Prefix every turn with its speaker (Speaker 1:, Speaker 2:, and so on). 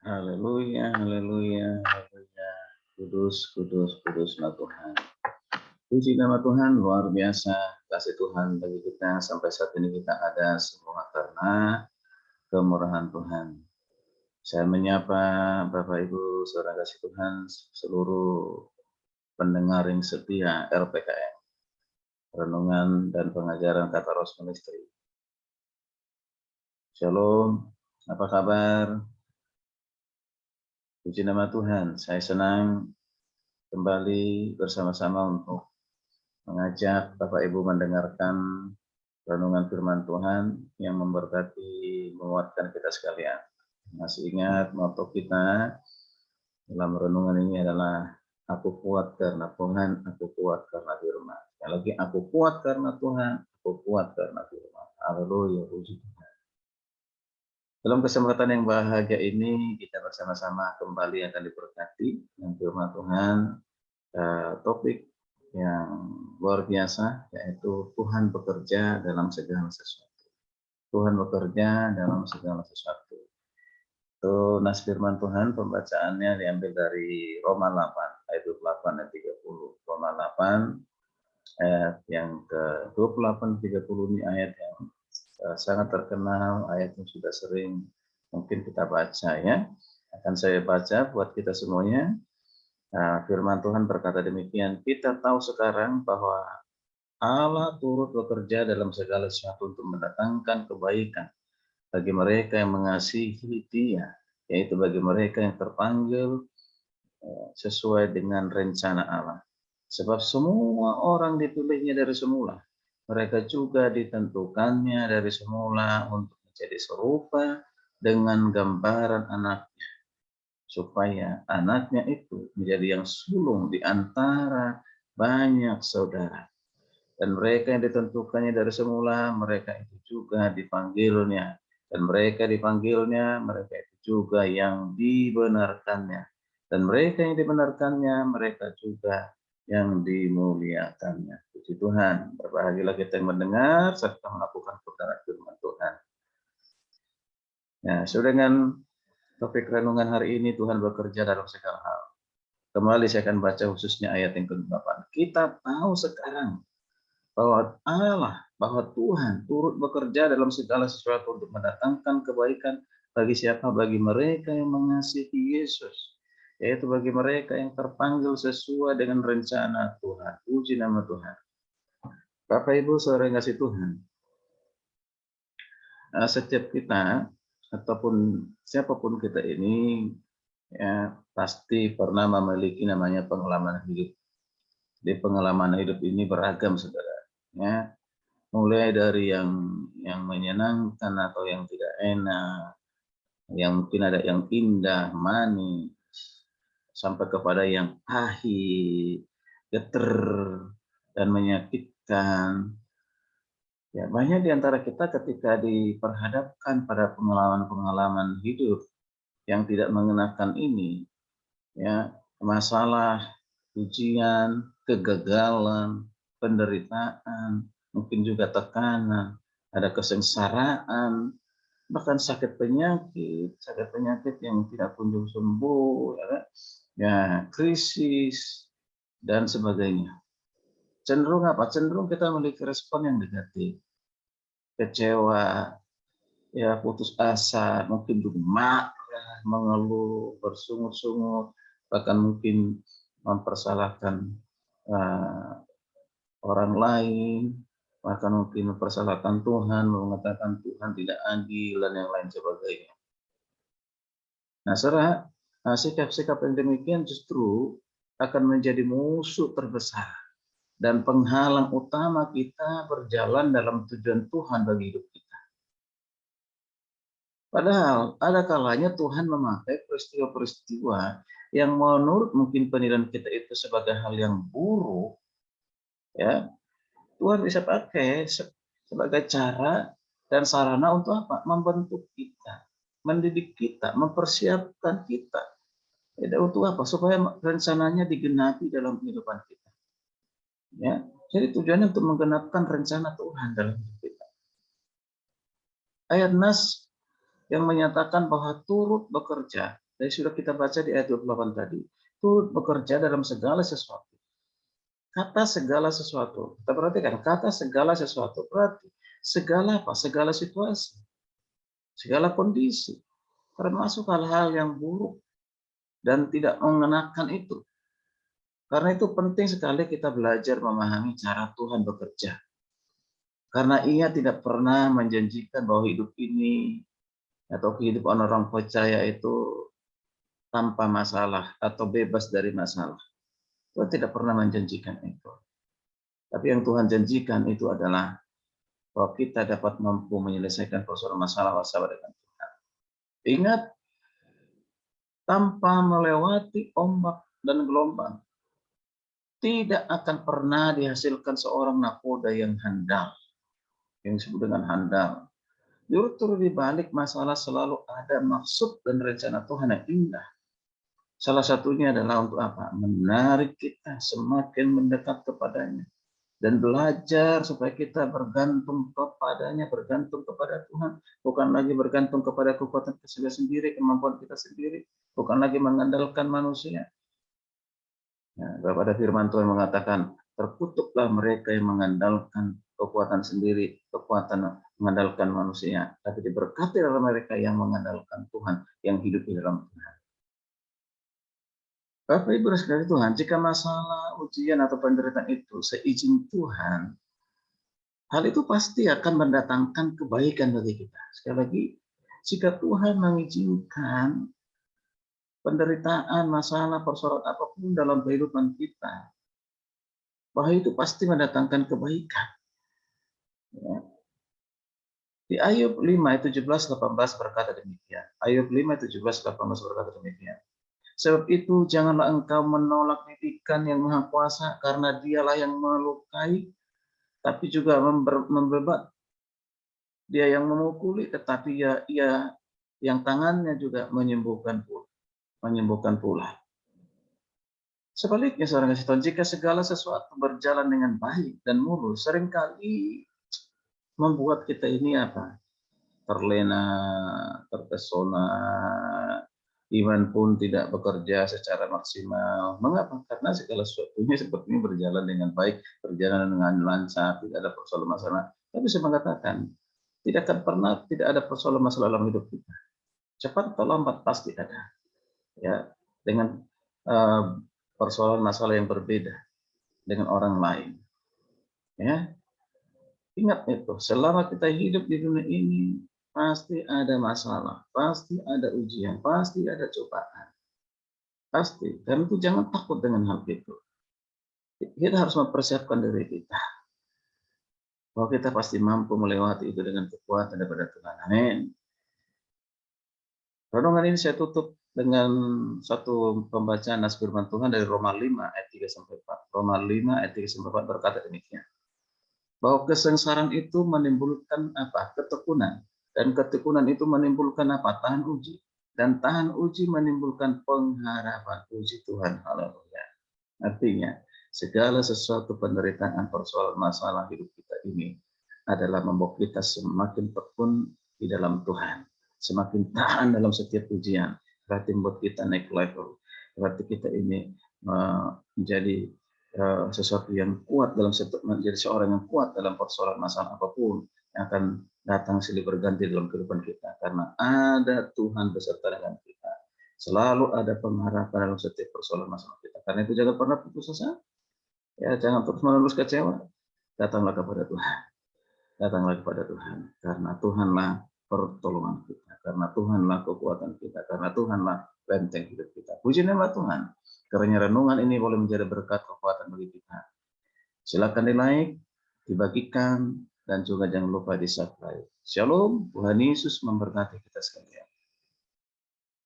Speaker 1: Haleluya, haleluya, haleluya. Kudus, kudus, kuduslah Tuhan. Puji nama Tuhan, luar biasa. Kasih Tuhan bagi kita sampai saat ini kita ada semua karena kemurahan Tuhan. Saya menyapa Bapak Ibu, saudara kasih Tuhan, seluruh pendengar yang setia RPKM, Renungan dan Pengajaran Kata Roh Ministry. Shalom, apa kabar? Puji nama Tuhan, saya senang kembali bersama-sama untuk mengajak Bapak Ibu mendengarkan renungan firman Tuhan yang memberkati, menguatkan kita sekalian. Masih ingat moto kita dalam renungan ini adalah aku kuat karena Tuhan, aku kuat karena firman. Sekali lagi, aku kuat karena Tuhan, aku kuat karena firman. Haleluya, puji Tuhan. Dalam kesempatan yang bahagia ini kita bersama-sama kembali akan diberkati dengan firman Tuhan. Topik yang luar biasa, yaitu Tuhan bekerja dalam segala sesuatu. Tuhan bekerja dalam segala sesuatu. Itu nas firman Tuhan, pembacaannya diambil dari Roma 8, ayat 28 dan 30. Roma 8, ayat yang ke-28 30 ini ayat yang sangat terkenal, ayat yang sudah sering mungkin kita baca ya. Akan saya baca buat kita semuanya. Firman Tuhan berkata demikian, kita tahu sekarang bahwa Allah turut bekerja dalam segala sesuatu untuk mendatangkan kebaikan bagi mereka yang mengasihi Dia, yaitu bagi mereka yang terpanggil sesuai dengan rencana Allah. Sebab semua orang dipilihnya dari semula, mereka juga ditentukannya dari semula untuk menjadi serupa dengan gambaran anaknya, supaya anaknya itu menjadi yang sulung di antara banyak saudara. Dan mereka yang ditentukannya dari semula, mereka itu juga dipanggilnya. Dan mereka dipanggilnya, mereka itu juga yang dibenarkannya. Dan mereka yang dibenarkannya, mereka juga yang dimuliakannya. Puji Tuhan, berbahagialah kita yang mendengar serta melakukan kebenaran firman Tuhan. Nah, sesuai dengan topik renungan hari ini, Tuhan bekerja dalam segala hal. Kembali saya akan baca khususnya ayat yang ke-8. Kita tahu sekarang bahwa Allah, bahwa Tuhan turut bekerja dalam segala sesuatu untuk mendatangkan kebaikan bagi siapa? Bagi mereka yang mengasihi Yesus, yaitu bagi mereka yang terpanggil sesuai dengan rencana Tuhan. Puji nama Tuhan. Bapak Ibu saudara yang kasih Tuhan, setiap kita ataupun siapapun kita ini ya pasti pernah memiliki namanya pengalaman hidup. Di pengalaman hidup ini beragam saudara. Ya, mulai dari yang menyenangkan atau yang tidak enak, yang mungkin ada yang indah, manis, sampai kepada yang pahit, geter, dan menyakitkan. Ya, banyak di antara kita ketika diperhadapkan pada pengalaman-pengalaman hidup yang tidak mengenakan ini, ya, masalah, ujian, kegagalan, penderitaan, mungkin juga tekanan, ada kesengsaraan, bahkan sakit penyakit yang tidak kunjung sembuh, ya, krisis dan sebagainya. Cenderung apa? Cenderung kita memiliki respon yang negatif, kecewa, ya, putus asa, mungkin juga marah, mengeluh, bersungut-sungut, bahkan mungkin mempersalahkan orang lain, bahkan mungkin mempersalahkan Tuhan, mengatakan Tuhan tidak adil dan yang lain sebagainya. Nah, saudara, sikap-sikap yang demikian justru akan menjadi musuh terbesar dan penghalang utama kita berjalan dalam tujuan Tuhan bagi hidup kita. Padahal ada kalanya Tuhan memakai peristiwa-peristiwa yang menurut mungkin penilaian kita itu sebagai hal yang buruk, ya, Tuhan bisa pakai sebagai cara dan sarana untuk apa? Membentuk kita, mendidik kita, mempersiapkan kita. Ya, untuk apa? Supaya rencananya digenapi dalam kehidupan kita. Ya, jadi tujuannya untuk menggenapkan rencana Tuhan dalam hidup kita. Ayat nas yang menyatakan bahwa turut bekerja dari sudah kita baca di ayat 28 tadi, turut bekerja dalam segala sesuatu. Kata segala sesuatu. Kita perhatikan, kata segala sesuatu. Berarti segala apa? Segala situasi. Segala kondisi. Termasuk hal-hal yang buruk dan tidak mengenakan itu. Karena itu penting sekali kita belajar memahami cara Tuhan bekerja. Karena Ia tidak pernah menjanjikan bahwa hidup ini atau kehidupan orang percaya itu tanpa masalah atau bebas dari masalah. Tuhan tidak pernah menjanjikan itu. Tapi yang Tuhan janjikan itu adalah bahwa kita dapat mampu menyelesaikan persoalan masalah dengan Tuhan. Ingat, tanpa melewati ombak dan gelombang, tidak akan pernah dihasilkan seorang nakoda yang handal, yang disebut dengan handal. Justru di balik masalah selalu ada maksud dan rencana Tuhan yang indah. Salah satunya adalah untuk apa? Menarik kita semakin mendekat kepadanya. Dan belajar supaya kita bergantung kepadanya, bergantung kepada Tuhan. Bukan lagi bergantung kepada kekuatan kita sendiri, kemampuan kita sendiri. Bukan lagi mengandalkan manusia. Ya, pada firman Tuhan mengatakan, terkutuklah mereka yang mengandalkan kekuatan sendiri, kekuatan mengandalkan manusia. Tapi diberkati adalah mereka yang mengandalkan Tuhan, yang hidup di dalam Tuhan. Bapak Ibu sekalian Tuhan, jika masalah, ujian atau penderitaan itu seizin Tuhan, hal itu pasti akan mendatangkan kebaikan bagi kita. Sekali lagi, jika Tuhan mengizinkan penderitaan, masalah, persoalan apapun dalam kehidupan kita, bahwa itu pasti mendatangkan kebaikan. Ya. Di Ayub 5 ayat 17-18 berkata demikian. Ayub 5 ayat 17-18 berkata demikian. Sebab itu janganlah engkau menolak didikan yang Maha Kuasa, karena Dialah yang melukai, tapi juga membebat. Dia yang memukuli, tetapi ia yang tangannya juga menyembuhkan pula. Sebaliknya, seorang kasih Tuhan, jika segala sesuatu berjalan dengan baik dan mulus, seringkali membuat kita ini apa? Terlena, terpesona, iman pun tidak bekerja secara maksimal. Mengapa? Karena segala sesuatunya sepertinya berjalan dengan baik, berjalan dengan lancar, tidak ada persoalan masalah. Tapi saya mengatakan, tidak akan pernah tidak ada persoalan masalah dalam hidup kita. Cepat atau lambat pasti ada. Ya, dengan persoalan masalah yang berbeda dengan orang lain. Ya, ingat itu, selama kita hidup di dunia ini, pasti ada masalah, pasti ada ujian, pasti ada cobaan. Pasti. Dan itu jangan takut dengan hal itu. Kita harus mempersiapkan diri kita. Bahwa kita pasti mampu melewati itu dengan kekuatan daripada Tuhan. Amin. Renungan ini saya tutup dengan satu pembacaan nas firman Tuhan dari Roma 5 ayat 3-4. Roma 5 ayat 3-4 berkata demikian. Bahwa kesengsaraan itu menimbulkan apa? Ketekunan. Dan ketekunan itu menimbulkan apa? Tahan uji. Dan tahan uji menimbulkan pengharapan. Puji Tuhan. Haleluya. Artinya, segala sesuatu penderitaan, persoalan masalah hidup kita ini adalah membawa kita semakin tekun di dalam Tuhan. Semakin tahan dalam setiap ujian. Berarti membuat kita naik level. Berarti kita ini menjadi sesuatu yang kuat dalam menjadi seorang yang kuat dalam persoalan masalah apapun yang akan datang silih berganti dalam kehidupan kita, karena ada Tuhan beserta dengan kita. Selalu ada pengharapan dalam setiap persoalan masalah kita. Karena itu jangan pernah putus asa, ya, jangan terus menerus kecewa. Datanglah kepada Tuhan, datanglah kepada Tuhan, karena Tuhanlah pertolongan kita, karena Tuhanlah kekuatan kita, karena Tuhanlah benteng hidup kita. Puji nama Tuhan. Karena renungan ini boleh menjadi berkat kekuatan bagi kita. Silakan di-like, dibagikan, dan juga jangan lupa di-subscribe. Shalom, Tuhan Yesus memberkati kita sekalian.